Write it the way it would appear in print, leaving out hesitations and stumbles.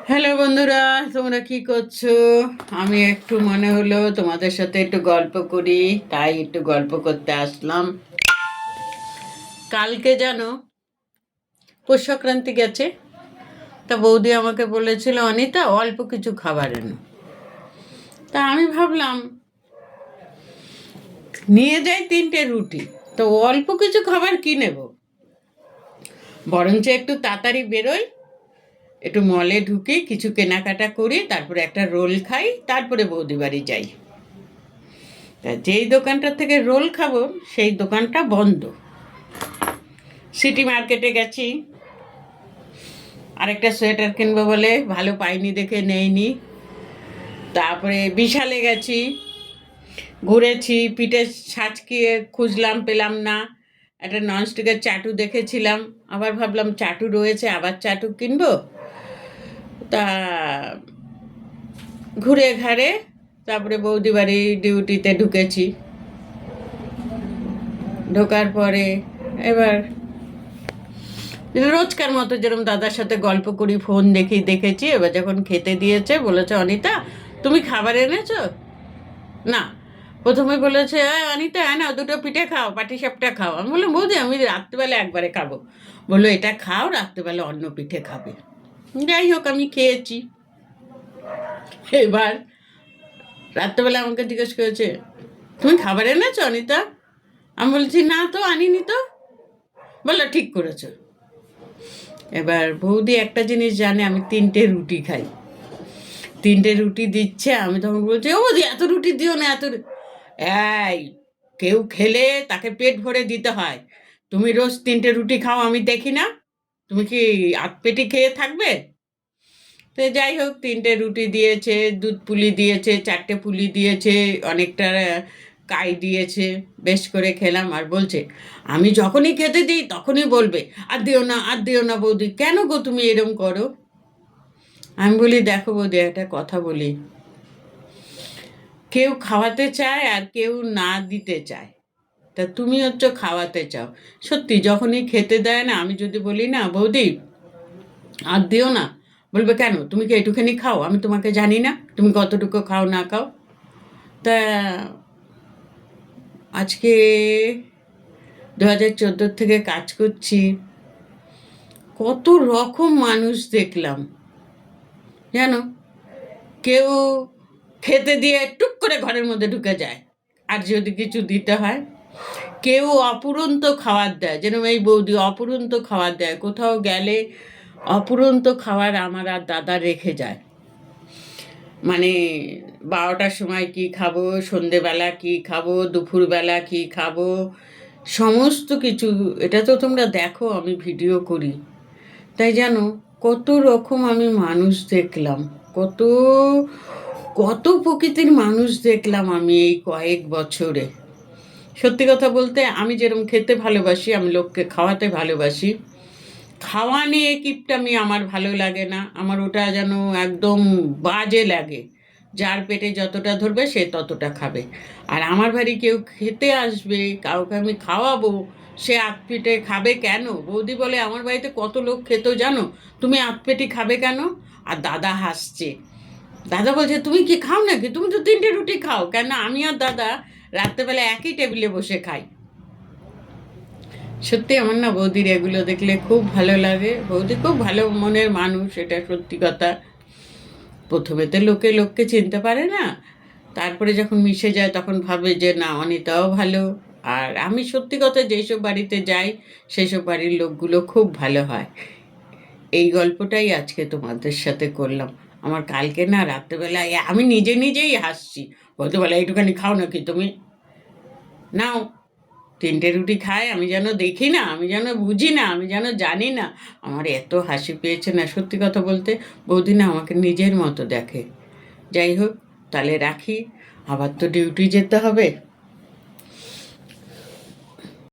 Hello বন্ধুরা, তোমরা কি করছো? আমি একটু মনে হলো তোমাদের সাথে একটু গল্প করি, তাই একটু গল্প করতে আসলাম। কালকে জানো পৌষ সংক্রান্তি গেছে, তা বৌদি আমাকে বলেছিল অনিতা অল্প কিছু খাবার এনো। তা আমি ভাবলাম নিয়ে যাই 3টে রুটি, তো অল্প কিছু খাবার কি নেব, বরঞ্চ একটু তাড়াতাড়ি বেরোই, একটু মলে ঢুকি, কিছু কেনাকাটা করি, তারপরে একটা রোল খাই, তারপরে বৌদি বাড়ি যাই। তা যেই দোকানটার থেকে রোল খাবো সেই দোকানটা বন্ধ। সিটি মার্কেটে গেছি, আরেকটা সোয়েটার কিনবো বলে ভালো পাইনি দেখে নেইনি। তারপরে বিশালে গেছি, ঘুরেছি, পিঠে সাজকিয়ে খুঁজলাম, পেলাম না। একটা ননস্টিকের চাটু দেখেছিলাম, আবার ভাবলাম চাটু রয়েছে, আবার চাটু কিনবো। তা ঘুরে ঘাড়ে তারপরে বৌদি বাড়ি ডিউটিতে ঢুকেছি। ঢোকার পরে এবার রোজকার মতো যেরকম দাদার সাথে গল্প করি, ফোন দেখেছি। এবার যখন খেতে দিয়েছে বলেছে অনিতা তুমি খাবার এনেছো? না, প্রথমে বলেছে অনিতা হ্যাঁ না, দুটো পিঠে খাও, পাটিসাপটা খাও। আমি বললাম বৌদি আমি রাত্রিবেলা একবারে খাবো। বললো এটা খাও, রাত্রিবেলা অন্য পিঠে খাবে। যাই হোক আমি খেয়েছি। এবার রাত্রেবেলা আমাকে জিজ্ঞেস করেছে তুমি খাবার এনেছো অনিতা? আমি বলছি না তো, আনিনি তো। বললো ঠিক করেছো। এবার বৌদি একটা জিনিস জানে, আমি 3টে রুটি খাই। 3টে রুটি দিচ্ছে, আমি তখন বলছি ও বৌদি এত রুটি দিও না, এই কেউ খেলে তাকে পেট ভরে দিতে হয়। তুমি রোজ 3টে রুটি খাও, আমি দেখি না, তুমি কি আধ পেটি খেয়ে থাকবে? তো যাই হোক 3টে রুটি দিয়েছে, দুধ পুলি দিয়েছে, 4টে পুলি দিয়েছে, অনেকটা কাই দিয়েছে। বেশ করে খেলাম। আর বলছে আমি যখনই খেতে দিই তখনই বলবে আর দিও না, আর দিও না বৌদি, কেন গো তুমি এরম করো? আমি বলি দেখো বৌদি একটা কথা বলি, কেউ খাওয়াতে চায় আর কেউ না দিতে চায়। তা তুমি হচ্ছে খাওয়াতে চাও। সত্যি যখনই খেতে দেয় না, আমি যদি বলি না বৌদি আর দিও না, বলবে কেন, তুমি কি একটুখানি খাও, আমি তোমাকে জানি না তুমি কতটুকু খাও না খাও। তা আজকে 2014 থেকে কাজ করছি, কত রকম মানুষ দেখলাম জানো। কেউ খেতে দিয়ে টুক করে ঘরের মধ্যে ঢুকে যায়, আর যদি কিছু দিতে হয়। কেউ অপুরন্ত খাবার দেয়, যেরকম এই বৌদি অপুরন্ত খাবার দেয়, কোথাও গেলে অপুরন্ত খাবার আমার আর দাদা রেখে যায়। মানে 12টার সময় কি খাবো, সন্ধেবেলা কি খাবো, দুপুরবেলা কি খাবো, সমস্ত কিছু। এটা তো তোমরা দেখো, আমি ভিডিও করি। তাই জানো কত রকম আমি মানুষ দেখলাম, কত কত প্রকৃতির মানুষ দেখলাম আমি এই কয়েক বছরে। সত্যি কথা বলতে আমি যেরকম খেতে ভালোবাসি, আমি লোককে খাওয়াতে ভালোবাসি। খাওয়া নিয়ে কিপটামি আমার ভালো লাগে না, আমার ওটা যেন একদম বাজে লাগে। যার পেটে যতটা ধরবে সে ততটা খাবে। আর আমার বাড়ি কেউ খেতে আসবে, কাউকে আমি খাওয়াবো, সে আধ পেটে খাবে কেন? বৌদি বলে আমার বাড়িতে কত লোক খেত জানো, তুমি আধ পেটি খাবে কেন? আর দাদা হাসছে। দাদা বলছে তুমি কি খাও নাকি, তুমি তো 3টে রুটি খাও। কেন আমি আর দাদা রাত্রেবেলা একই টেবিলে বসে খাই। সত্যি আমার না বৌদির এগুলো দেখলে খুব ভালো লাগে। বৌদি খুব ভালো মনের মানুষ, এটা সত্যি কথা। প্রথমে তো লোককে চিনতে পারে না, তারপরে যখন মিশে যায় তখন ভাবে যে না অনিতাও ভালো। আর আমি সত্যি কথা যেসব বাড়িতে যাই সেসব বাড়ির লোকগুলো খুব ভালো হয়। এই গল্পটাই আজকে তোমাদের সাথে করলাম। আমার কালকে না রাত্রেবেলায় আমি নিজেই হাসছি। বলতে বলে একটুখানি খাও নাকি তুমি, নাও। 3টে রুটি খায়, আমি যেন দেখি না, আমি যেন বুঝি না, আমি যেন জানি না। আমার এত হাসি পেয়েছে না, সত্যি কথা বলতে। বৌদি না আমাকে নিজের মতো দেখে। যাই হোক, তাহলে রাখি, আবার তো ডিউটি যেতে হবে।